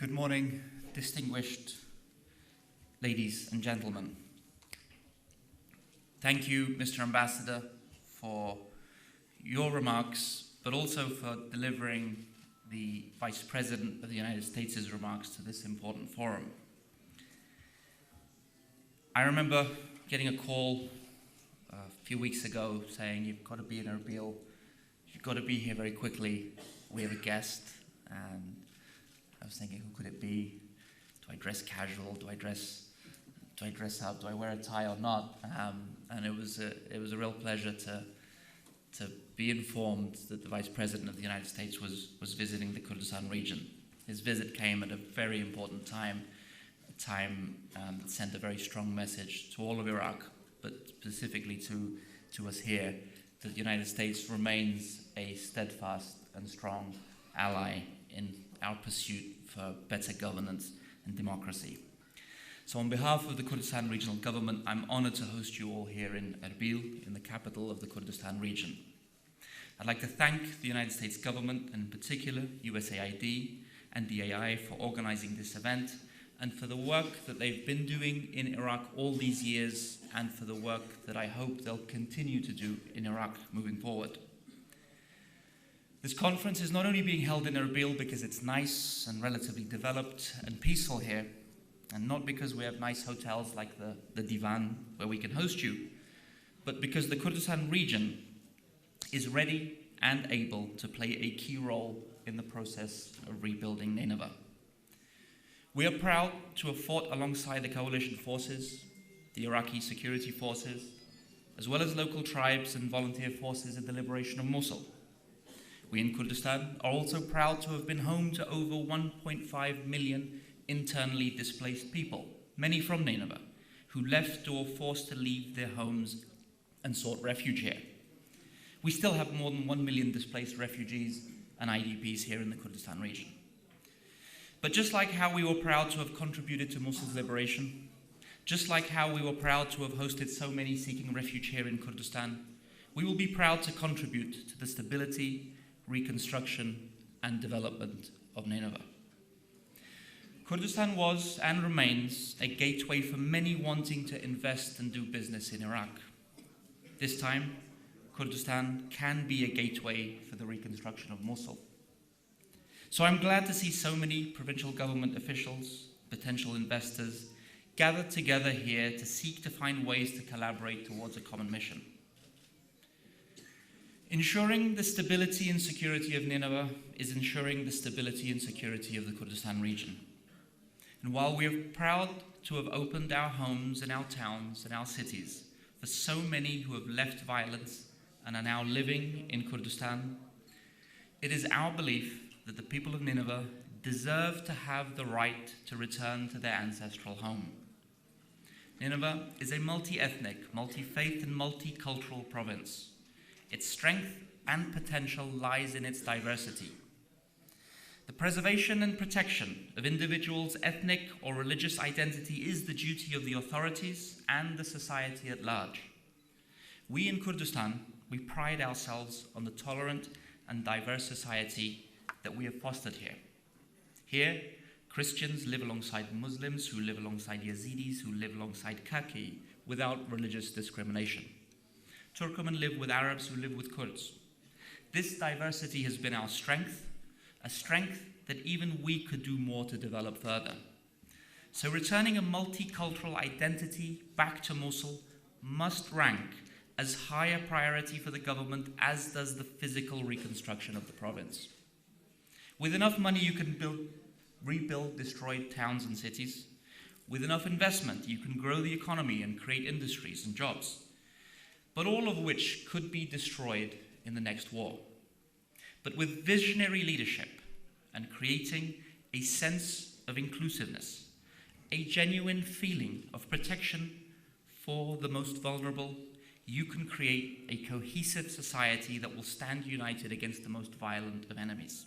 Good morning, distinguished ladies and gentlemen. Thank you, Mr. Ambassador, for your remarks, but also for delivering the Vice President of the United States' remarks to this important forum. I remember getting a call a few weeks ago saying, "You've got to be in Erbil, you've got to be here very quickly, we have a guest." And I was thinking, who could it be? Do I dress casual? Do I dress up? Do I wear a tie or not? And it was a real pleasure to be informed that the Vice President of the United States was visiting the Kurdistan region. His visit came at a very important time, a time that sent a very strong message to all of Iraq, but specifically to us here, that the United States remains a steadfast and strong ally in our pursuit for better governance and democracy. So on behalf of the Kurdistan Regional Government, I'm honored to host you all here in Erbil, in the capital of the Kurdistan region. I'd like to thank the United States government, and in particular USAID and DAI, for organizing this event and for the work that they've been doing in Iraq all these years, and for the work that I hope they'll continue to do in Iraq moving forward. This conference is not only being held in Erbil because it's nice and relatively developed and peaceful here, and not because we have nice hotels like the Divan where we can host you, but because the Kurdistan region is ready and able to play a key role in the process of rebuilding Nineveh. We are proud to have fought alongside the coalition forces, the Iraqi security forces, as well as local tribes and volunteer forces in the liberation of Mosul. We in Kurdistan are also proud to have been home to over 1.5 million internally displaced people, many from Nineveh, who left or were forced to leave their homes and sought refuge here. We still have more than 1 million displaced refugees and IDPs here in the Kurdistan region. But just like how we were proud to have contributed to Mosul's liberation, just like how we were proud to have hosted so many seeking refuge here in Kurdistan, we will be proud to contribute to the stability, reconstruction, and development of Nineveh. Kurdistan was and remains a gateway for many wanting to invest and do business in Iraq. This time, Kurdistan can be a gateway for the reconstruction of Mosul. So I'm glad to see so many provincial government officials, potential investors, gathered together here to seek to find ways to collaborate towards a common mission. Ensuring the stability and security of Nineveh is ensuring the stability and security of the Kurdistan region. And while we are proud to have opened our homes and our towns and our cities for so many who have left violence and are now living in Kurdistan, it is our belief that the people of Nineveh deserve to have the right to return to their ancestral home. Nineveh is a multi-ethnic, multi-faith, and multicultural province. Its strength and potential lies in its diversity. The preservation and protection of individuals' ethnic or religious identity is the duty of the authorities and the society at large. We in Kurdistan, we pride ourselves on the tolerant and diverse society that we have fostered here. Here, Christians live alongside Muslims, who live alongside Yazidis, who live alongside Kaki, without religious discrimination. Turkoman live with Arabs who live with Kurds. This diversity has been our strength, a strength that even we could do more to develop further. So returning a multicultural identity back to Mosul must rank as high a priority for the government as does the physical reconstruction of the province. With enough money, you can rebuild destroyed towns and cities. With enough investment, you can grow the economy and create industries and jobs, but all of which could be destroyed in the next war. But with visionary leadership and creating a sense of inclusiveness, a genuine feeling of protection for the most vulnerable, you can create a cohesive society that will stand united against the most violent of enemies.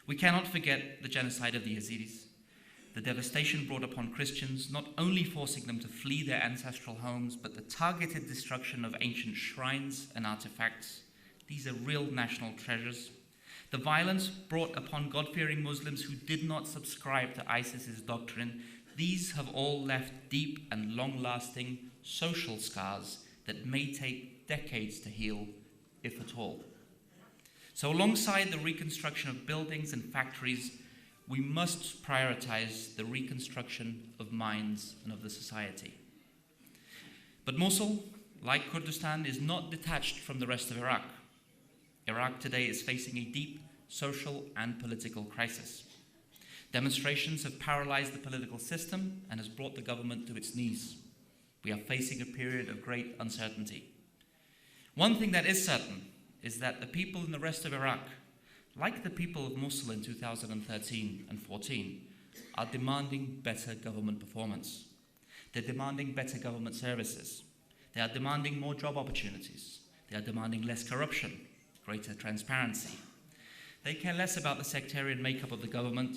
We cannot forget the genocide of the Yazidis, the devastation brought upon Christians, not only forcing them to flee their ancestral homes, but the targeted destruction of ancient shrines and artifacts. These are real national treasures. The violence brought upon God-fearing Muslims who did not subscribe to ISIS's doctrine, these have all left deep and long-lasting social scars that may take decades to heal, if at all. So alongside the reconstruction of buildings and factories, we must prioritize the reconstruction of minds and of the society. But Mosul, like Kurdistan, is not detached from the rest of Iraq. Iraq today is facing a deep social and political crisis. Demonstrations have paralyzed the political system and has brought the government to its knees. We are facing a period of great uncertainty. One thing that is certain is that the people in the rest of Iraq, like the people of Mosul in 2013 and 14, are demanding better government performance. They're demanding better government services. They are demanding more job opportunities. They are demanding less corruption, greater transparency. They care less about the sectarian makeup of the government,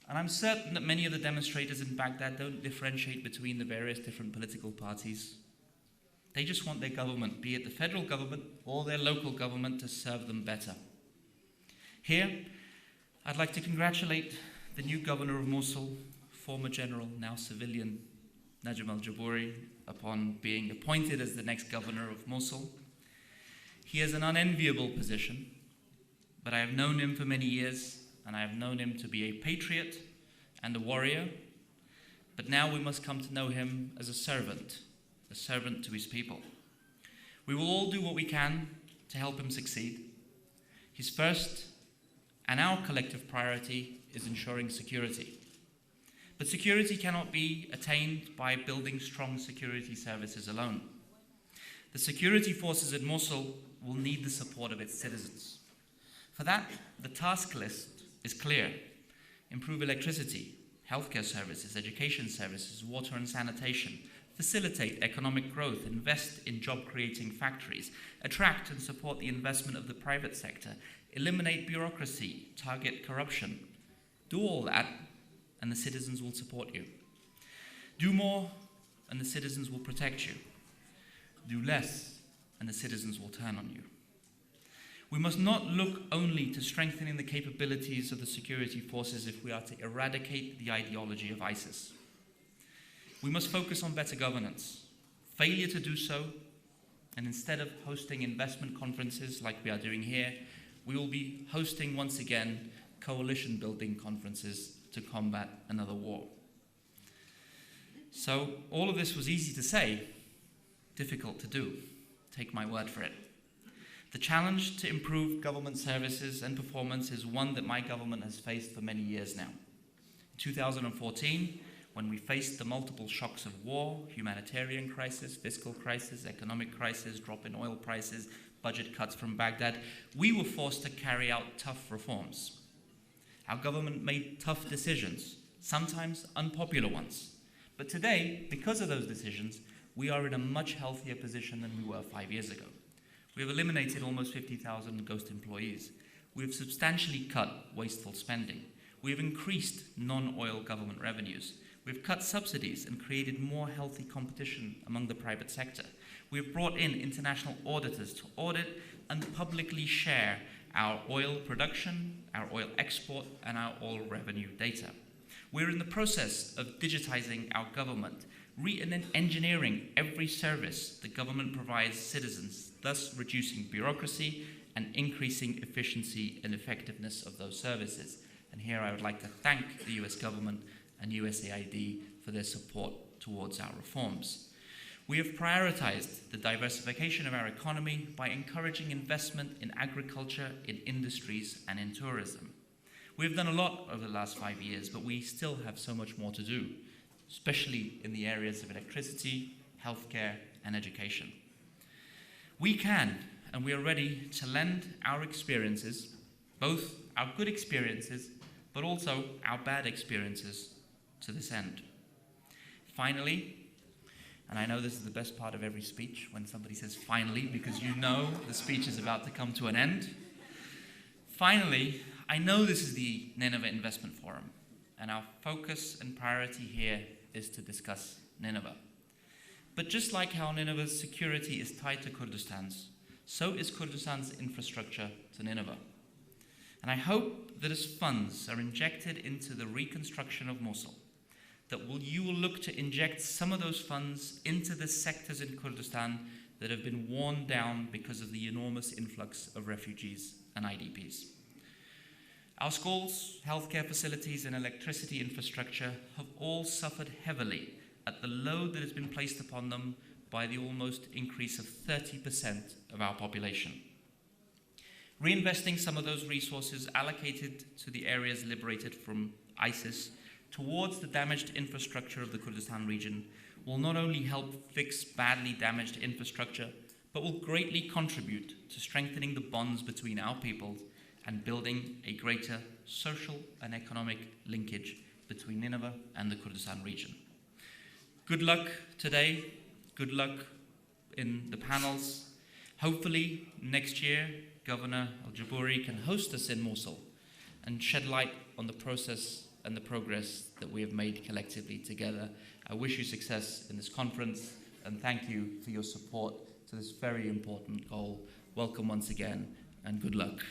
and I'm certain that many of the demonstrators in Baghdad don't differentiate between the various different political parties. They just want their government, be it the federal government or their local government, to serve them better. Here, I'd like to congratulate the new governor of Mosul, former general, now civilian, Najm al-Jabouri, upon being appointed as the next governor of Mosul. He has an unenviable position, but I have known him for many years, and I have known him to be a patriot and a warrior. But now we must come to know him as a servant to his people. We will all do what we can to help him succeed. His first and our collective priority is ensuring security. But security cannot be attained by building strong security services alone. The security forces at Mosul will need the support of its citizens. For that, the task list is clear. Improve electricity, healthcare services, education services, water and sanitation, facilitate economic growth, invest in job-creating factories, attract and support the investment of the private sector, eliminate bureaucracy, target corruption. Do all that, and the citizens will support you. Do more, and the citizens will protect you. Do less, and the citizens will turn on you. We must not look only to strengthening the capabilities of the security forces if we are to eradicate the ideology of ISIS. We must focus on better governance. Failure to do so, and instead of hosting investment conferences like we are doing here, we will be hosting once again coalition building conferences to combat another war. So all of this was easy to say, difficult to do. Take my word for it. The challenge to improve government services and performance is one that my government has faced for many years now. In 2014, when we faced the multiple shocks of war, humanitarian crisis, fiscal crisis, economic crisis, drop in oil prices, budget cuts from Baghdad, we were forced to carry out tough reforms. Our government made tough decisions, sometimes unpopular ones. But today, because of those decisions, we are in a much healthier position than we were 5 years ago. We have eliminated almost 50,000 ghost employees. We have substantially cut wasteful spending. We have increased non-oil government revenues. We've cut subsidies and created more healthy competition among the private sector. We have brought in international auditors to audit and publicly share our oil production, our oil export, and our oil revenue data. We're in the process of digitizing our government, re-engineering every service the government provides citizens, thus reducing bureaucracy and increasing efficiency and effectiveness of those services. And here I would like to thank the US government and USAID for their support towards our reforms. We have prioritized the diversification of our economy by encouraging investment in agriculture, in industries, and in tourism. We have done a lot over the last 5 years, but we still have so much more to do, especially in the areas of electricity, healthcare, and education. We can, and we are ready to lend our experiences, both our good experiences, but also our bad experiences, to this end. Finally, and I know this is the best part of every speech when somebody says finally, because you know the speech is about to come to an end. Finally, I know this is the Nineveh Investment Forum, and our focus and priority here is to discuss Nineveh. But just like how Nineveh's security is tied to Kurdistan's, so is Kurdistan's infrastructure to Nineveh. And I hope that as funds are injected into the reconstruction of Mosul, that you will look to inject some of those funds into the sectors in Kurdistan that have been worn down because of the enormous influx of refugees and IDPs. Our schools, healthcare facilities, and electricity infrastructure have all suffered heavily at the load that has been placed upon them by the almost increase of 30% of our population. Reinvesting some of those resources allocated to the areas liberated from ISIS towards the damaged infrastructure of the Kurdistan region will not only help fix badly damaged infrastructure, but will greatly contribute to strengthening the bonds between our peoples and building a greater social and economic linkage between Nineveh and the Kurdistan region. Good luck today. Good luck in the panels. Hopefully next year, Governor Al-Jabouri can host us in Mosul and shed light on the process and the progress that we have made collectively together. I wish you success in this conference and thank you for your support to this very important goal. Welcome once again and good luck.